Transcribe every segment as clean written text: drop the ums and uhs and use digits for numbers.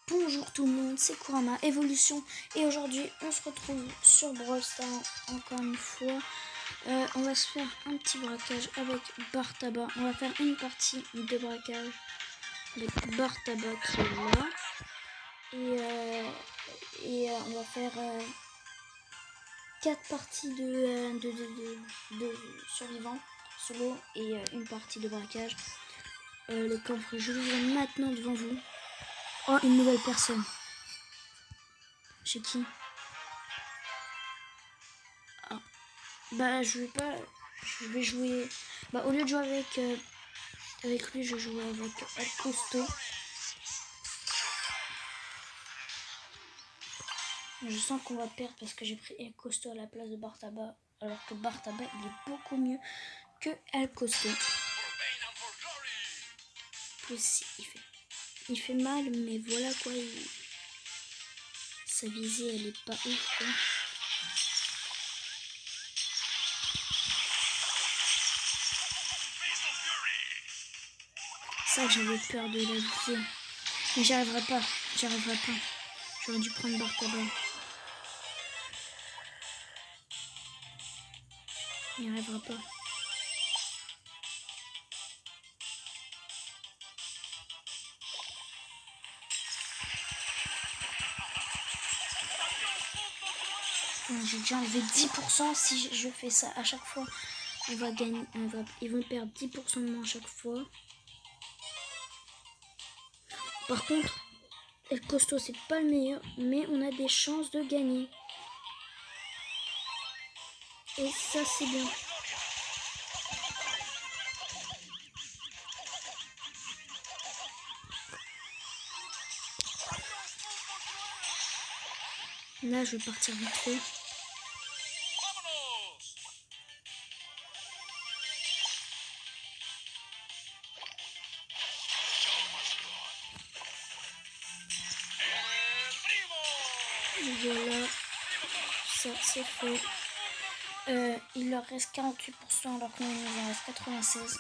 Bonjour tout le monde, c'est Kurama Evolution et aujourd'hui on se retrouve sur Brawl Stars encore une fois. On va se faire un petit braquage avec Bartaba. On va faire une partie de braquage avec Bartaba qui est là. Et on va faire 4 parties de survivants solo et une partie de braquage. Le coffre, je l'ouvre maintenant devant vous. Oh, une nouvelle personne. Chez qui? Ah. Bah, je vais jouer. Bah, au lieu de jouer avec lui, je joue avec El Costo. Je sens qu'on va perdre parce que j'ai pris El Costo à la place de Bartaba. Alors que Bartaba, il est beaucoup mieux que El Costo. Plus, il fait mal, mais voilà quoi. Sa visée, elle est pas ouf, quoi. Ça, j'avais peur de la viser. Mais j'y arriverai pas. J'aurais dû prendre Bartaba. Il n'y arrivera pas. J'ai déjà enlevé 10%. Si je fais ça à chaque fois, on va gagner. Ils vont perdre 10% de moins à chaque fois. Par contre, El Costo, c'est pas le meilleur, mais on a des chances de gagner. Et ça, c'est bien. Là, je vais partir vite fait. Voilà, ça c'est fait. Il leur reste 48% alors qu'il nous en reste 96.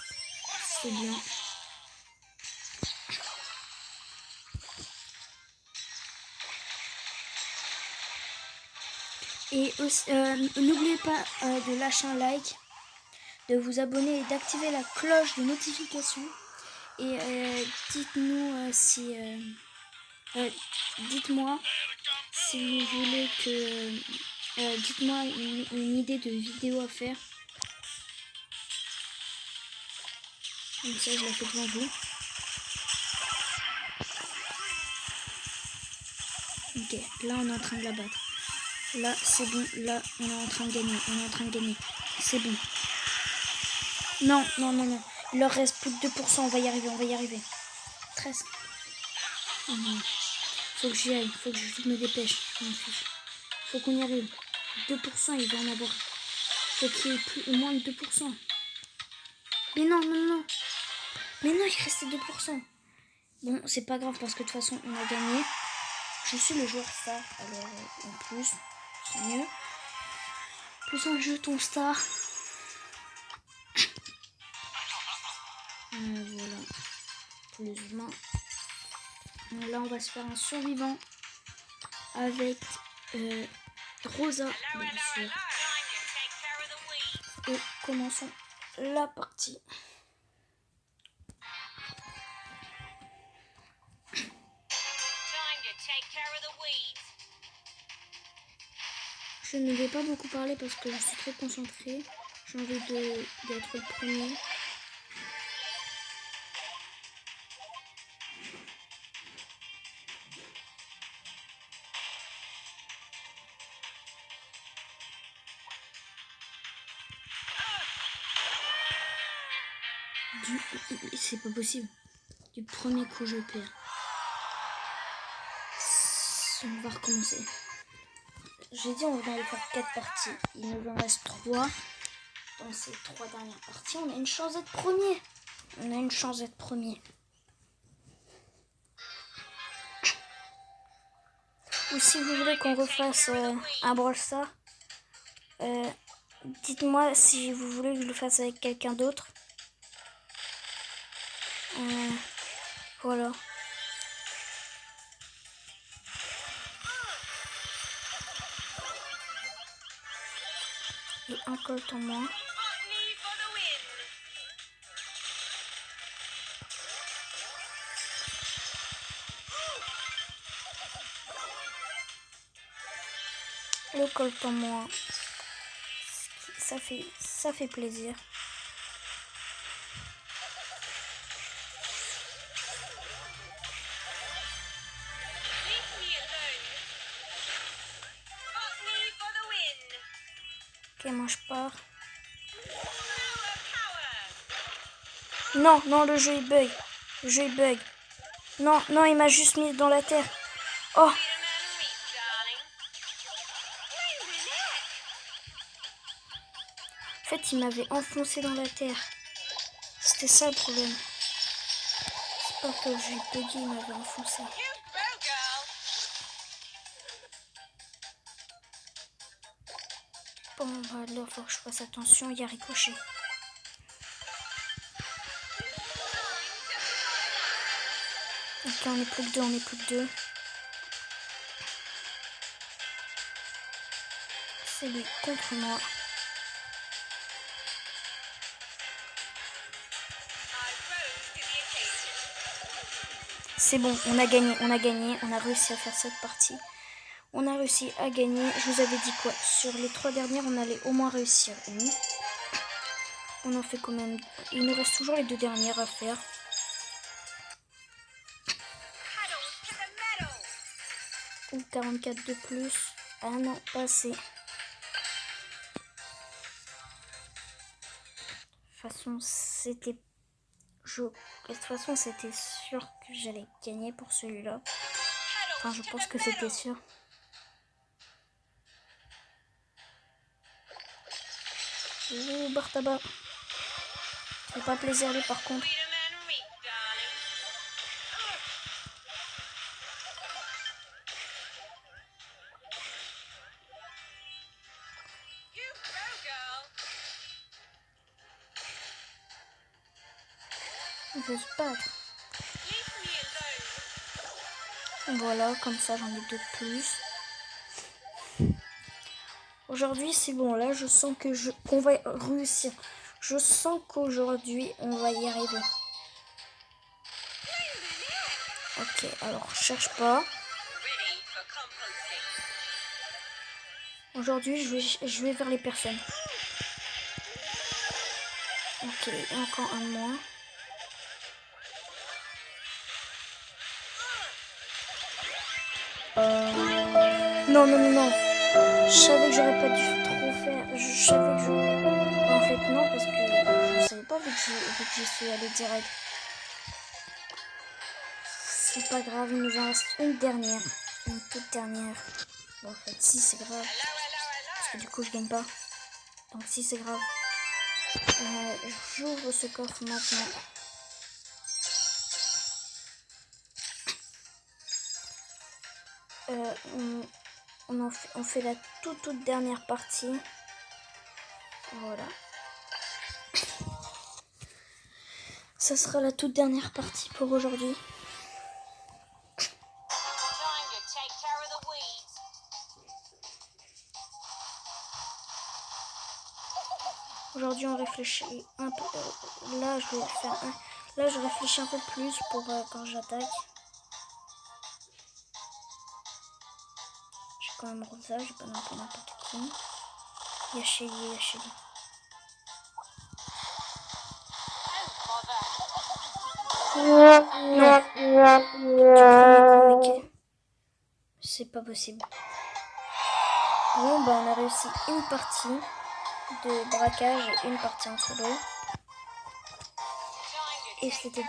C'est bien. Et n'oubliez pas de lâcher un like, de vous abonner et d'activer la cloche de notification. Et dites-nous si... dites-moi si vous voulez que... dites-moi une idée de vidéo à faire. Comme ça, je la fais devant vous. Ok, là, on est en train de la battre. Là, c'est bon. Là, on est en train de gagner. C'est bon. Non. Il leur reste plus de 2%. On va y arriver. 13. Oh non. Faut que j'y aille. Faut que je me dépêche. Faut qu'on y arrive. 2%, il va en avoir. Faut qu'il y ait plus, au moins de 2%. Mais non. Mais non, il restait 2%. Bon, c'est pas grave parce que de toute façon, on a gagné. Je suis le joueur star. Alors, en plus, c'est mieux. Plus un jeton star. Voilà. Plus humains. Là, on va se faire un survivant avec Rosa, bien sûr. Et commençons la partie. Je ne vais pas beaucoup parler parce que je suis très concentrée. J'ai envie d'être le premier. C'est pas possible. Du premier coup, je perds. On va recommencer. J'ai dit on va aller faire 4 parties. Il nous en reste 3. Dans ces 3 dernières parties, on a une chance d'être premier. Ou si vous voulez qu'on refasse un Brawl Stars, dites-moi si vous voulez que je le fasse avec quelqu'un d'autre. Voilà. Et un colt en moins. Le colt en moins. Ça fait plaisir. Ok, moi je pars. Non, non, le jeu il bug. Le jeu il bug. Non, non, il m'a juste mis dans la terre. Oh! En fait, il m'avait enfoncé dans la terre. C'était ça le problème. C'est pas que le jeu il bugué, il m'avait enfoncé. Bon, bah là, faut que je fasse attention, il y a ricochet. Ok, on n'est plus que deux, on n'est plus que deux. C'est lui contre moi. C'est bon, on a gagné, on a réussi à faire cette partie. On a réussi à gagner. Je vous avais dit quoi? Sur les 3 dernières, on allait au moins réussir une. On en fait quand même. Il nous reste toujours les 2 dernières à faire. Ou 44 de plus. Ah non, pas assez. De toute façon, c'était sûr que j'allais gagner pour celui-là. Enfin, je pense que c'était sûr. Ouh, Bartaba. C'est pas plaisir lui par contre. Il veut se battre. Voilà, comme ça j'en ai 2 de plus. Aujourd'hui c'est bon, là je sens qu'on va réussir. Je sens qu'aujourd'hui on va y arriver. Ok, alors cherche pas. Aujourd'hui je vais vers les personnes. Ok, et encore un de moins. Non, non, non, non. Je savais que j'aurais pas dû trop faire. Je savais que je... En fait, non, parce que je savais pas vu que j'y suis allé direct. C'est pas grave, il nous en reste une dernière. Une toute dernière. Bon, en fait, si, c'est grave. Parce que du coup, je gagne pas. Donc, si, c'est grave. J'ouvre ce coffre maintenant. On fait la toute dernière partie. Voilà. Ça sera la toute dernière partie pour aujourd'hui. Aujourd'hui, on réfléchit un peu. Là, je vais faire un. Là, je réfléchis un peu plus pour quand j'attaque. J'ai quand même Rosa, j'ai pas non plus n'importe qui. Il y a Shelly, il y a Shelly. Non. Du premier coup, mais c'est pas possible. Bon, bah, on a réussi une partie de braquage et une partie en solo. Et c'était tout.